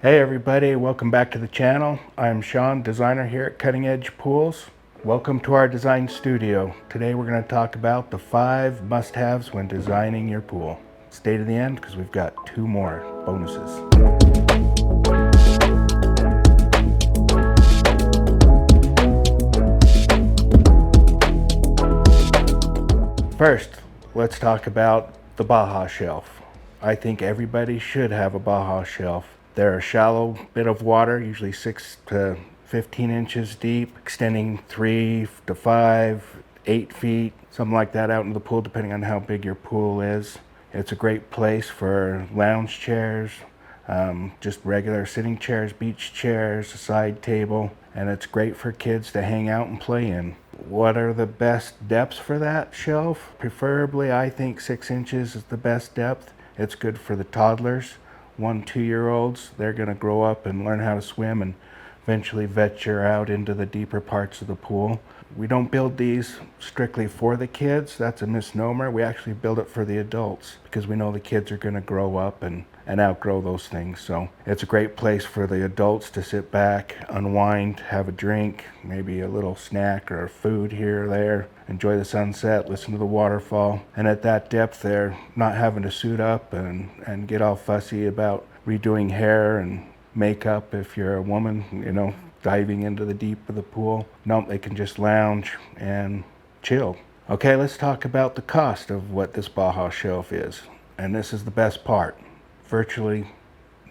Hey everybody, welcome back to the channel. I'm Sean, designer here at Cutting Edge Pools. Welcome to our design studio. Today we're going to talk about the 5 must-haves when designing your pool. Stay to the end because we've got 2 more bonuses. First, let's talk about the Baja shelf. I think everybody should have a Baja shelf. They're a shallow bit of water, usually 6 to 15 inches deep, extending 3 to 5, 8 feet, something like that out in the pool, depending on how big your pool is. It's a great place for lounge chairs, just regular sitting chairs, beach chairs, a side table, and it's great for kids to hang out and play in. What are the best depths for that shelf? Preferably, I think 6 inches is the best depth. It's good for the toddlers, 1-2-year-olds. They're going to grow up and learn how to swim and eventually venture out into the deeper parts of the pool. We don't build these strictly for the kids. That's a misnomer. We actually build it for the adults because we know the kids are going to grow up and outgrow those things. So it's a great place for the adults to sit back, unwind, have a drink, maybe a little snack or food here or there, enjoy the sunset, listen to the waterfall. And at that depth they're not having to suit up and get all fussy about redoing hair and makeup if you're a woman, diving into the deep of the pool. No, they can just lounge and chill. Okay, let's talk about the cost of what this Baja shelf is. And this is the best part. Virtually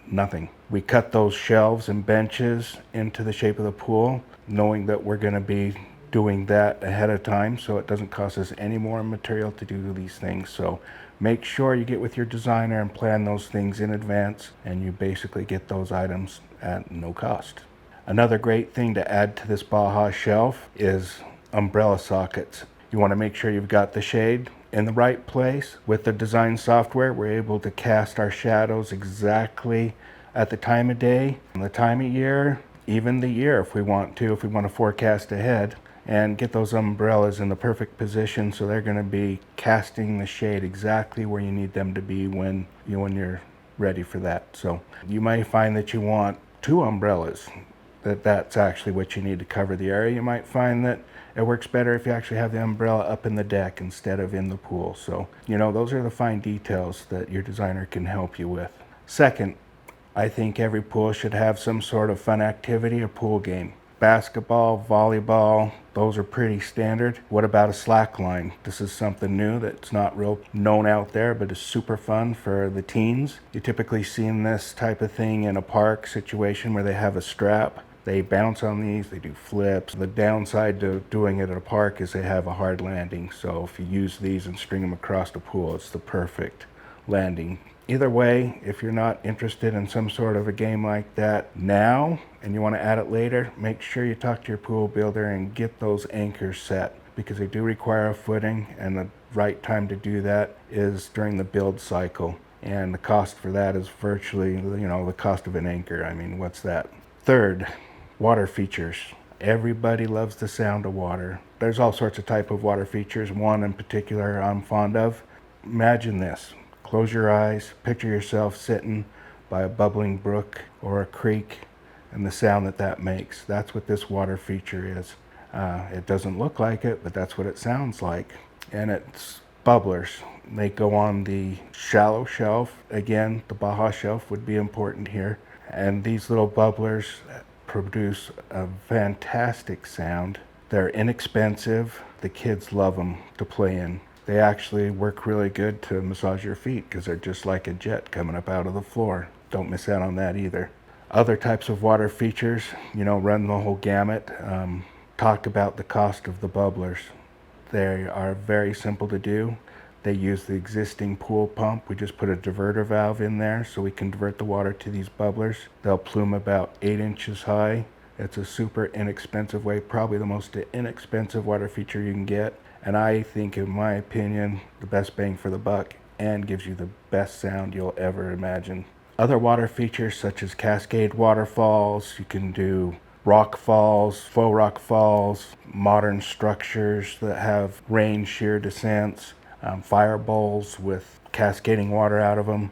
nothing. We cut those shelves and benches into the shape of the pool, knowing that we're going to be doing that ahead of time, so it doesn't cost us any more material to do these things. So make sure you get with your designer and plan those things in advance, and you basically get those items at no cost. Another great thing to add to this Baja shelf is umbrella sockets. You want to make sure you've got the shade in the right place. With the design software, we're able to cast our shadows exactly at the time of day, the time of year, even the year if we want to forecast ahead, and get those umbrellas in the perfect position so they're going to be casting the shade exactly where you need them to be when you're ready for that. So you might find that you want 2 umbrellas, that's actually what you need to cover the area. You might find that it works better if you actually have the umbrella up in the deck instead of in the pool. So, those are the fine details that your designer can help you with. Second, I think every pool should have some sort of fun activity or pool game. Basketball, volleyball, those are pretty standard. What about a slack line? This is something new that's not real known out there, but is super fun for the teens. You typically see this type of thing in a park situation where they have a strap. They bounce on these, they do flips. The downside to doing it at a park is they have a hard landing. So if you use these and string them across the pool, it's the perfect landing. Either way, if you're not interested in some sort of a game like that now and you want to add it later, make sure you talk to your pool builder and get those anchors set, because they do require a footing, and the right time to do that is during the build cycle. And the cost for that is virtually, the cost of an anchor. I mean, what's that? Third, water features. Everybody loves the sound of water. There's all sorts of type of water features. One in particular I'm fond of. Imagine this. Close your eyes, picture yourself sitting by a bubbling brook or a creek, and the sound that makes. That's what this water feature is. It doesn't look like it, but that's what it sounds like. And it's bubblers. They go on the shallow shelf. Again, the Baja shelf would be important here. And these little bubblers produce a fantastic sound. They're inexpensive. The kids love them to play in. They actually work really good to massage your feet because they're just like a jet coming up out of the floor. Don't miss out on that either. Other types of water features, run the whole gamut. Talk about the cost of the bubblers. They are very simple to do. They use the existing pool pump. We just put a diverter valve in there so we can divert the water to these bubblers. They'll plume about 8 inches high. It's a super inexpensive way, probably the most inexpensive water feature you can get. And I think, in my opinion, the best bang for the buck, and gives you the best sound you'll ever imagine. Other water features such as cascade waterfalls, you can do rock falls, faux rock falls, modern structures that have rain shear descents, fire bowls with cascading water out of them.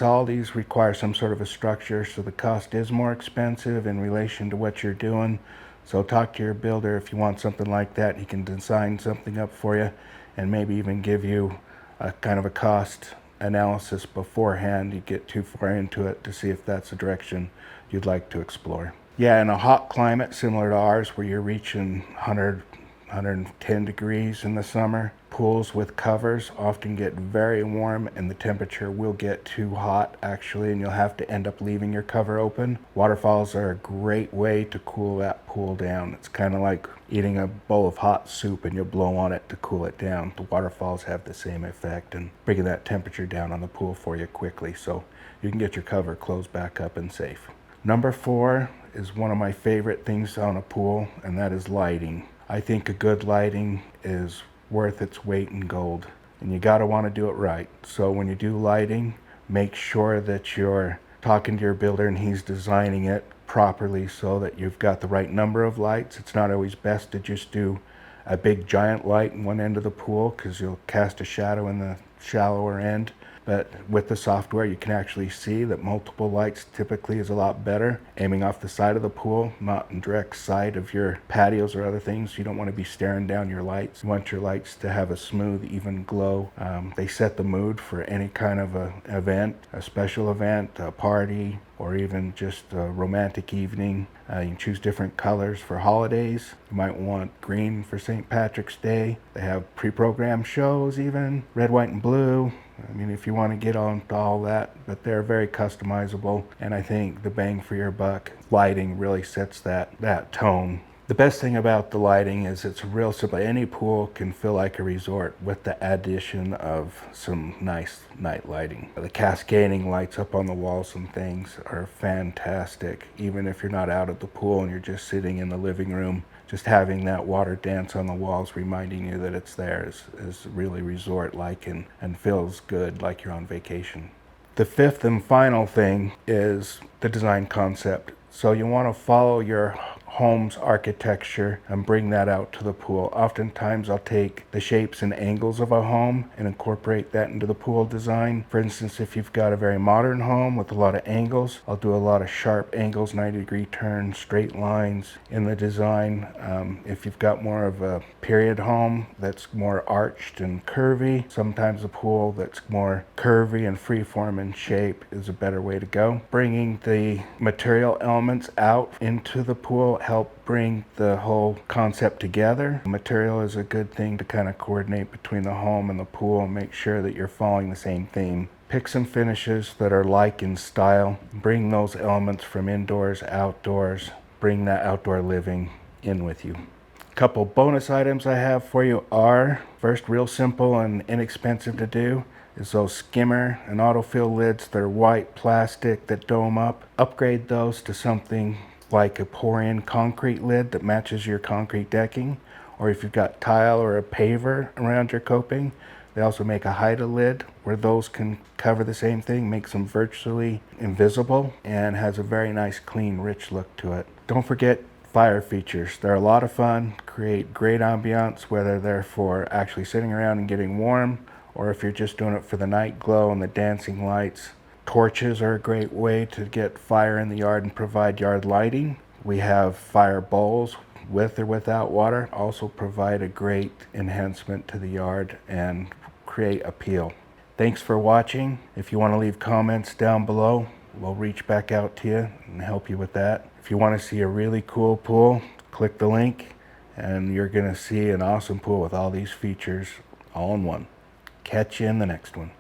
all these require some sort of a structure, so the cost is more expensive in relation to what you're doing. So talk to your builder if you want something like that. He can design something up for you and maybe even give you a kind of a cost analysis beforehand. You get too far into it to see if that's the direction you'd like to explore. Yeah, in a hot climate similar to ours where you're reaching 100, 110 degrees in the summer, pools with covers often get very warm and the temperature will get too hot actually, and you'll have to end up leaving your cover open. Waterfalls are a great way to cool that pool down. It's kind of like eating a bowl of hot soup and you'll blow on it to cool it down. The waterfalls have the same effect and bringing that temperature down on the pool for you quickly, so you can get your cover closed back up and safe. Number 4 is one of my favorite things on a pool, and that is lighting. I think a good lighting is worth its weight in gold, and you gotta want to do it right. So when you do lighting, make sure that you're talking to your builder and he's designing it properly so that you've got the right number of lights. It's not always best to just do a big giant light in one end of the pool because you'll cast a shadow in the shallower end. But with the software, you can actually see that multiple lights typically is a lot better. Aiming off the side of the pool, not in direct sight of your patios or other things. You don't want to be staring down your lights. You want your lights to have a smooth, even glow. They set the mood for any kind of a event, a special event, a party, or even just a romantic evening. You can choose different colors for holidays. You might want green for St. Patrick's Day. They have pre-programmed shows even, red, white, and blue. I mean, if you want to get on to all that, but they're very customizable, and I think the bang for your buck lighting really sets that tone. The best thing about the lighting is it's real simple. Any pool can feel like a resort with the addition of some nice night lighting. The cascading lights up on the walls and things are fantastic. Even if you're not out at the pool and you're just sitting in the living room, just having that water dance on the walls reminding you that it's there is really resort-like and feels good like you're on vacation. The 5th and final thing is the design concept. So you want to follow your home's architecture and bring that out to the pool. Oftentimes I'll take the shapes and angles of a home and incorporate that into the pool design. For instance, if you've got a very modern home with a lot of angles, I'll do a lot of sharp angles, 90-degree turns, straight lines in the design. If you've got more of a period home that's more arched and curvy, sometimes a pool that's more curvy and freeform in shape is a better way to go. Bringing the material elements out into the pool help bring the whole concept together. Material is a good thing to kind of coordinate between the home and the pool and make sure that you're following the same theme. Pick some finishes that are like in style. Bring those elements from indoors, outdoors. Bring that outdoor living in with you. A couple bonus items I have for you are, first, real simple and inexpensive to do, is those skimmer and autofill lids. They're white plastic that dome up. Upgrade those to something like a pour-in concrete lid that matches your concrete decking, or if you've got tile or a paver around your coping, they also make a hide lid where those can cover the same thing, makes them virtually invisible, and has a very nice, clean, rich look to it. Don't forget fire features. They're a lot of fun, create great ambiance, whether they're for actually sitting around and getting warm, or if you're just doing it for the night glow and the dancing lights. Torches are a great way to get fire in the yard and provide yard lighting. We have fire bowls with or without water, also provide a great enhancement to the yard and create appeal. Thanks for watching. If you want to leave comments down below, we'll reach back out to you and help you with that. If you want to see a really cool pool, click the link and you're going to see an awesome pool with all these features all in one. Catch you in the next one.